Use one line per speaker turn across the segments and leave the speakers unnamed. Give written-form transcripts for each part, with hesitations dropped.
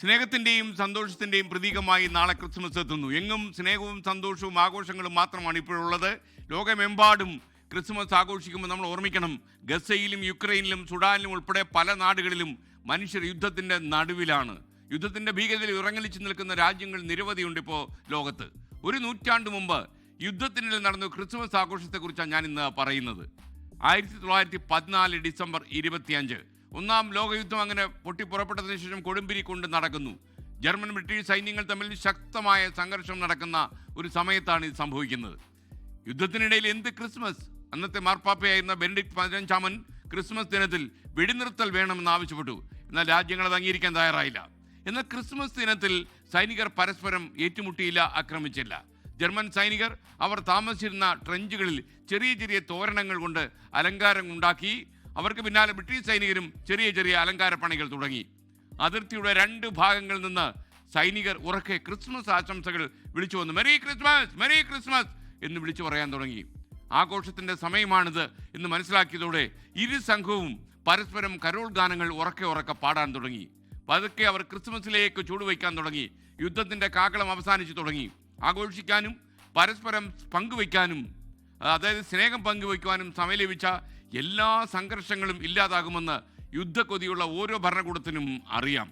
സ്നേഹത്തിന്റെയും സന്തോഷത്തിന്റെയും പ്രതീകമായി നാളെ ക്രിസ്മസ് എത്തുന്നു. എങ്ങും സ്നേഹവും സന്തോഷവും ആഘോഷങ്ങളും മാത്രമാണ് ഇപ്പോഴുള്ളത്. ലോകമെമ്പാടും ക്രിസ്മസ് ആഘോഷിക്കുമ്പോൾ നമ്മൾ ഓർമ്മിക്കണം, ഗസയിലും യുക്രൈനിലും സുഡാനിലും ഉൾപ്പെടെ പല നാടുകളിലും മനുഷ്യർ യുദ്ധത്തിൻ്റെ നടുവിലാണ്. യുദ്ധത്തിൻ്റെ ഭീകരതയിൽ ഇറങ്ങലിച്ചു നിൽക്കുന്ന രാജ്യങ്ങൾ നിരവധിയുണ്ട് ഇപ്പോൾ ലോകത്ത്. ഒരു നൂറ്റാണ്ട് മുമ്പ് യുദ്ധത്തിനിടയിൽ നടന്ന ക്രിസ്മസ് ആഘോഷത്തെക്കുറിച്ചാണ് ഞാൻ ഇന്ന് പറയുന്നത്. 1914 ഡിസംബർ 25 ഒന്നാം ലോകയുദ്ധം അങ്ങനെ പൊട്ടിപ്പുറപ്പെട്ടതിന് ശേഷം കൊടുമ്പിരി കൊണ്ട് നടക്കുന്നു. ജർമ്മൻ ബ്രിട്ടീഷ് സൈന്യങ്ങൾ തമ്മിൽ ശക്തമായ സംഘർഷം നടക്കുന്ന ഒരു സമയത്താണ് ഇത് സംഭവിക്കുന്നത്. യുദ്ധത്തിനിടയിൽ എന്ത് ക്രിസ്മസ്? അന്നത്തെ മാർപ്പാപ്പയായിരുന്ന ബെനഡിക്ട് 15 ക്രിസ്മസ് ദിനത്തിൽ വെടിനിർത്തൽ വേണമെന്ന് ആവശ്യപ്പെട്ടു. എന്നാൽ രാജ്യങ്ങൾ അത് അംഗീകരിക്കാൻ തയ്യാറായില്ല. എന്നാൽ ക്രിസ്മസ് ദിനത്തിൽ സൈനികർ പരസ്പരം ഏറ്റുമുട്ടിയില്ല, ആക്രമിച്ചില്ല. ജർമ്മൻ സൈനികർ അവർ താമസിച്ചിരുന്ന ട്രെഞ്ചുകളിൽ ചെറിയ ചെറിയ തോരണങ്ങൾ കൊണ്ട് അലങ്കാരം ഉണ്ടാക്കി. അവർക്ക് പിന്നാലെ ബ്രിട്ടീഷ് സൈനികരും ചെറിയ ചെറിയ അലങ്കാര പണികൾ തുടങ്ങി. അതിർത്തിയുടെ 2 ഭാഗങ്ങളിൽ നിന്ന് സൈനികർ ഉറക്കെ ക്രിസ്മസ് ആശംസകൾ വിളിച്ചു വന്നു. മെറി ക്രിസ്മസ്, മെറി ക്രിസ്മസ് എന്ന് വിളിച്ചു പറയാൻ തുടങ്ങി. ആഘോഷത്തിൻ്റെ സമയമാണിത് എന്ന് മനസ്സിലാക്കിയതോടെ ഇരു സംഘവും പരസ്പരം കരോൾ ഗാനങ്ങൾ ഉറക്കെ ഉറക്കെ പാടാൻ തുടങ്ങി. പതുക്കെ അവർ ക്രിസ്മസിലേക്ക് ചൂടുവയ്ക്കാൻ തുടങ്ങി. യുദ്ധത്തിൻ്റെ കാകളം അവസാനിച്ചു തുടങ്ങി. ആഘോഷിക്കാനും പരസ്പരം പങ്കുവയ്ക്കാനും, അതായത് സ്നേഹം പങ്കുവയ്ക്കുവാനും സമയം ലഭിച്ച എല്ലാ സംഘർഷങ്ങളും ഇല്ലാതാകുമെന്ന് യുദ്ധക്കൊതിയുള്ള ഓരോ ഭരണകൂടത്തിനും അറിയാം.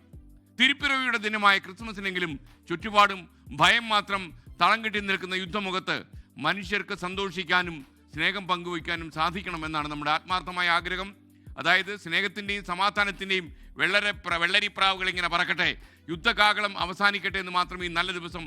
തിരുപ്പിറവിയുടെ ദിനമായ ക്രിസ്മസിനെങ്കിലും ചുറ്റുപാടും ഭയം മാത്രം തളം കെട്ടി നിൽക്കുന്ന യുദ്ധമുഖത്ത് മനുഷ്യർക്ക് സന്തോഷിക്കാനും സ്നേഹം പങ്കുവയ്ക്കാനും സാധിക്കണമെന്നാണ് നമ്മുടെ ആത്മാർത്ഥമായ ആഗ്രഹം. അതായത് സ്നേഹത്തിൻ്റെയും സമാധാനത്തിൻ്റെയും വെള്ളരിപ്രാവുകൾ ഇങ്ങനെ പറക്കട്ടെ, യുദ്ധകാകളം അവസാനിക്കട്ടെ എന്ന് മാത്രം ഈ നല്ല ദിവസം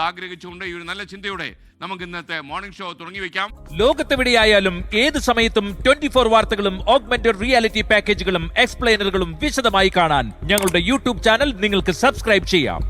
ആഗ്രഹിച്ചുകൊണ്ട് ഈ ഒരു നല്ല ചിന്തയോടെ നമുക്ക് ഇന്നത്തെ മോർണിംഗ് ഷോ തുടങ്ങി വെക്കാം.
ലോകത്തെവിടെയായാലും ഏത് സമയത്തും 24 വാർത്തകളും ഓഗ്മെന്റഡ് റിയാലിറ്റി പാക്കേജുകളും എക്സ്പ്ലെയിനറുകളും വിശദമായി കാണാൻ ഞങ്ങളുടെ യൂട്യൂബ് ചാനൽ നിങ്ങൾക്ക് സബ്സ്ക്രൈബ് ചെയ്യാം.